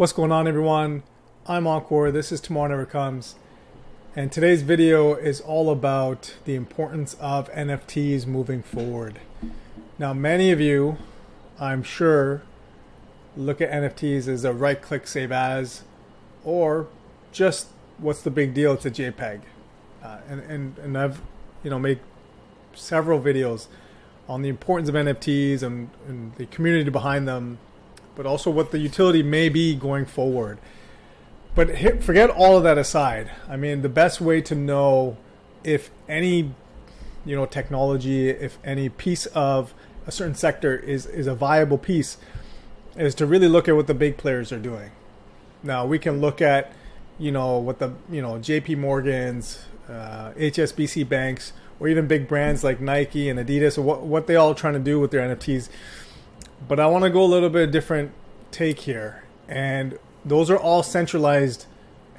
What's going on, everyone? I'm Encore. This is Tomorrow Never Comes. And today's video is all about the importance of NFTs moving forward. Now, many of you, I'm sure, look at NFTs as a right-click save as, or just what's the big deal? It's a JPEG. And I've made several videos on the importance of NFTs and the community behind them, but also what the utility may be going forward. But forget all of that aside. I mean, the best way to know if any, technology, if any piece of a certain sector is a viable piece, is to really look at what the big players are doing. Now, we can look at, what the, JP Morgans, HSBC banks, or even big brands like Nike and Adidas, or what they all are trying to do with their NFTs. But I want to go a little bit different take here. And those are all centralized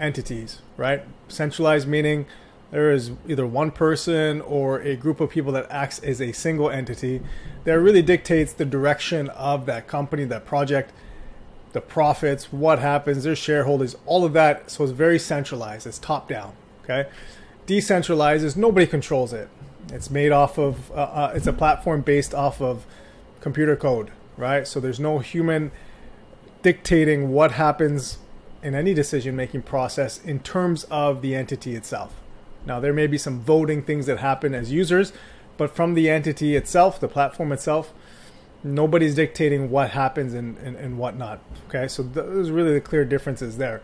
entities, right? Centralized meaning there is either one person or a group of people that acts as a single entity that really dictates the direction of that company, that project, the profits, what happens, their shareholders, all of that. So it's very centralized. It's top down, okay? Decentralized is nobody controls it. It's made off of, it's a platform based off of computer code, right? So there's no human dictating what happens in any decision-making process in terms of the entity itself. Now, there may be some voting things that happen as users, but from the entity itself, the platform itself, nobody's dictating what happens and whatnot, okay? So those are really the clear differences there.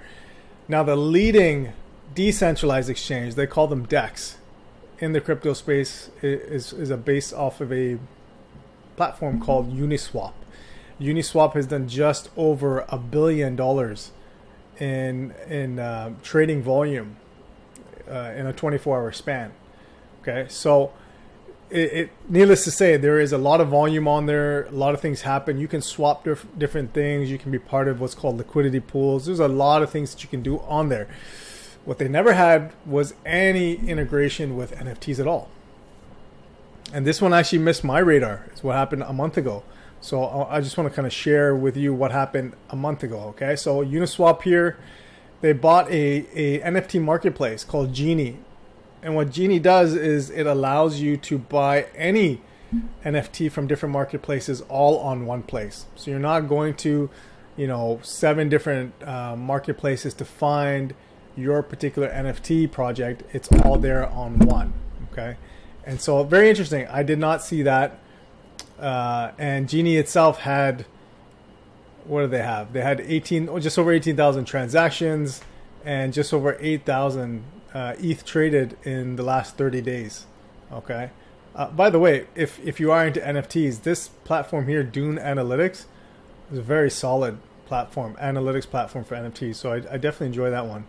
Now, the leading decentralized exchange, they call them DEX, in the crypto space is based off of a platform called Uniswap. Uniswap has done just over $1 billion in trading volume in a 24-hour span. Okay, so it needless to say, there is a lot of volume on there. A lot of things happen. You can swap different things. You can be part of what's called liquidity pools. There's a lot of things that you can do on there. What they never had was any integration with NFTs at all. And this one actually missed my radar. It's what happened a month ago. So I just want to kind of share with you what happened a month ago. Okay, so Uniswap here, they bought a NFT marketplace called Genie. And what Genie does is it allows you to buy any NFT from different marketplaces all on one place. So you're not going to, 7 different marketplaces to find your particular NFT project. It's all there on one. Okay, and so very interesting. I did not see that. And Genie itself had, what did they have? They had just over 18,000 transactions and just over 8,000 ETH traded in the last 30 days. Okay. By the way, if you are into NFTs, this platform here, Dune Analytics, is a very solid platform, analytics platform for NFTs. So I definitely enjoy that one.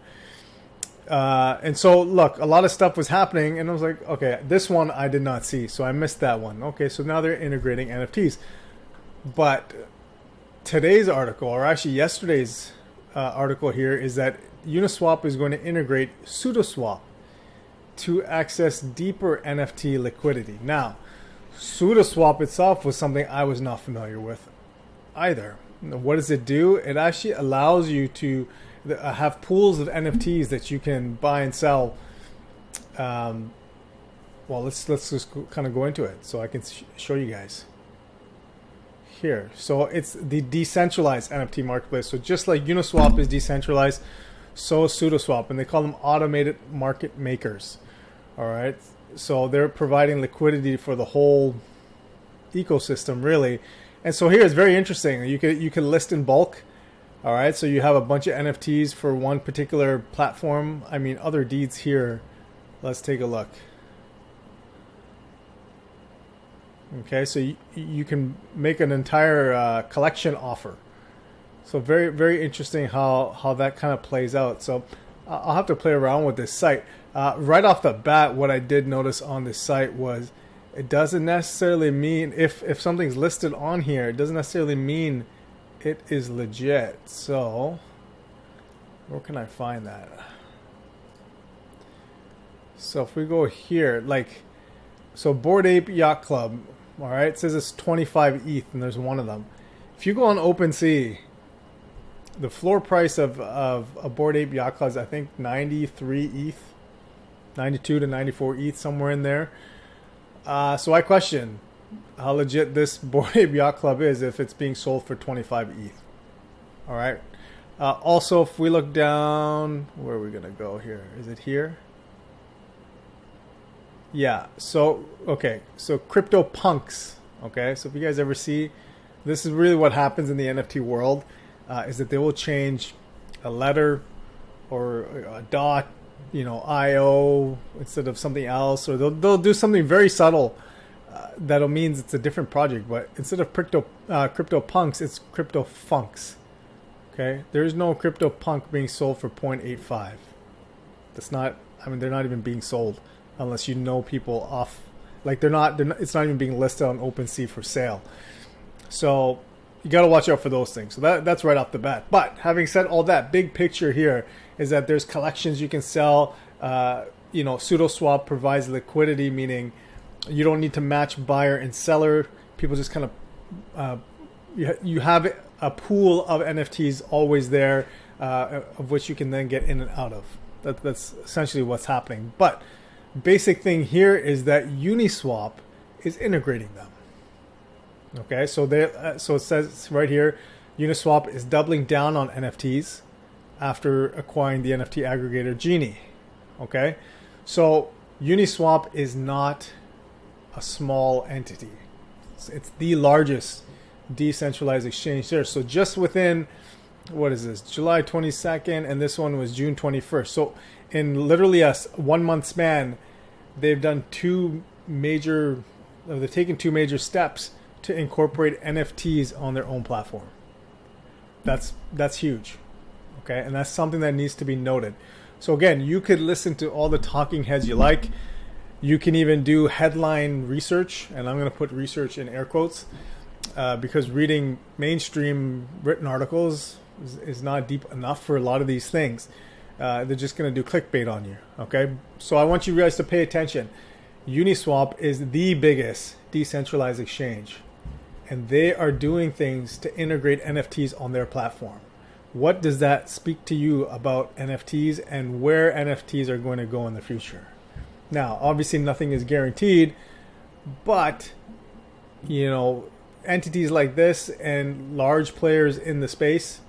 And so, look, a lot of stuff was happening, and I was like, okay, this one I did not see, so I missed that one. Okay, so now they're integrating NFTs. But today's article, or actually yesterday's article here, is that Uniswap is going to integrate SudoSwap to access deeper NFT liquidity. Now, SudoSwap itself was something I was not familiar with either. What does it do? It actually allows you to have pools of NFTs that you can buy and sell. Well, let's just kind of go into it so I can show you guys here. So it's the decentralized NFT marketplace. So just like Uniswap is decentralized, so is SudoSwap, and they call them automated market makers. All right, so they're providing liquidity for the whole ecosystem, really. And so here it's very interesting. You can list in bulk. All right, so you have a bunch of NFTs for one particular platform. I mean, other deeds here. Let's take a look. Okay, so you can make an entire collection offer. So very, very interesting how that kind of plays out. So I'll have to play around with this site. Right off the bat, what I did notice on this site was it doesn't necessarily mean, if something's listed on here, it doesn't necessarily mean it is legit. So where can I find that? So if we go here, so Bored Ape Yacht Club, all right, it says it's 25 ETH and there's one of them. If you go on OpenSea, the floor price of a Bored Ape Yacht Club is, I think, 93 ETH, 92 to 94 ETH, somewhere in there. So I question how legit this Bored Ape Yacht Club is if it's being sold for 25 ETH. All right. Also, if we look down, where are we gonna go here? Is it here? Yeah. So okay. So CryptoPunks. Okay. So if you guys ever see, this is really what happens in the NFT world, is that they will change a letter or a dot, IO instead of something else, or they'll do something very subtle that'll means it's a different project. But instead of CryptoPunks, it's CryptoFunks. Okay, there is no CryptoPunk being sold for 0.85. That's not. I mean, they're not even being sold unless you know people off. Like they're not. It's not even being listed on OpenSea for sale. So you got to watch out for those things. So that's right off the bat. But having said all that, big picture here is that there's collections you can sell. SudoSwap provides liquidity, meaning you don't need to match buyer and seller. People just kind of you have a pool of NFTs always there, of which you can then get in and out of. That's essentially what's happening. But basic thing here is that Uniswap is integrating them. Okay, so so it says right here, Uniswap is doubling down on NFTs after acquiring the NFT aggregator Genie. Okay, so Uniswap is not a small entity. It's the largest decentralized exchange there. So just within, what is this, July 22nd, and this one was June 21st. So in literally a 1 month span, they've taken two major steps to incorporate NFTs on their own platform. That's huge. Okay, and that's something that needs to be noted. So again, you could listen to all the talking heads you like. You can even do headline research, and I'm going to put research in air quotes, because reading mainstream written articles is not deep enough for a lot of these things. They're just going to do clickbait on you. Okay, so I want you guys to pay attention. Uniswap is the biggest decentralized exchange, and they are doing things to integrate NFTs on their platform. What does that speak to you about NFTs and where NFTs are going to go in the future? Now, obviously nothing is guaranteed, but entities like this and large players in the space,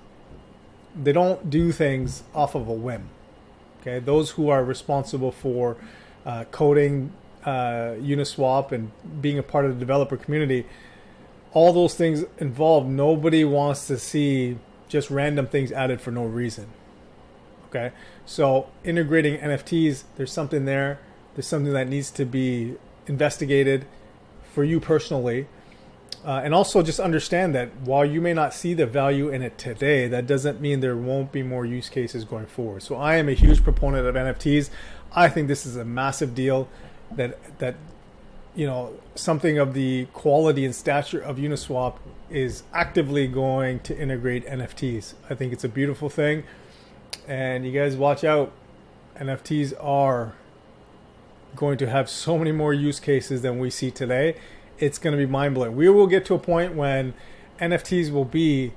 they don't do things off of a whim. Okay, those who are responsible for coding Uniswap and being a part of the developer community, all those things involved. Nobody wants to see just random things added for no reason. Okay, so integrating NFTs, there's something there. There's something that needs to be investigated for you personally. And also just understand that while you may not see the value in it today, that doesn't mean there won't be more use cases going forward. So I am a huge proponent of NFTs. I think this is a massive deal that something of the quality and stature of Uniswap is actively going to integrate NFTs. I think it's a beautiful thing. And you guys watch out. NFTs are going to have so many more use cases than we see today. It's going to be mind-blowing. We will get to a point when NFTs will be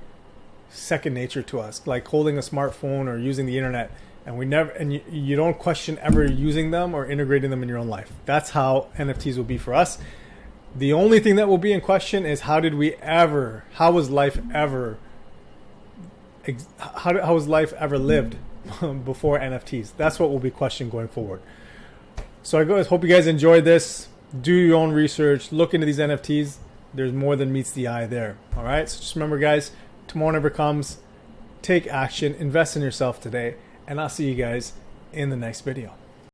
second nature to us, like holding a smartphone or using the internet, and you don't question ever using them or integrating them in your own life. That's how NFTs will be for us. The only thing that will be in question is how was life ever lived before NFTs? That's what will be questioned going forward. So I hope you guys enjoyed this. Do your own research. Look into these NFTs. There's more than meets the eye there. All right. So just remember, guys, tomorrow never comes. Take action. Invest in yourself today. And I'll see you guys in the next video.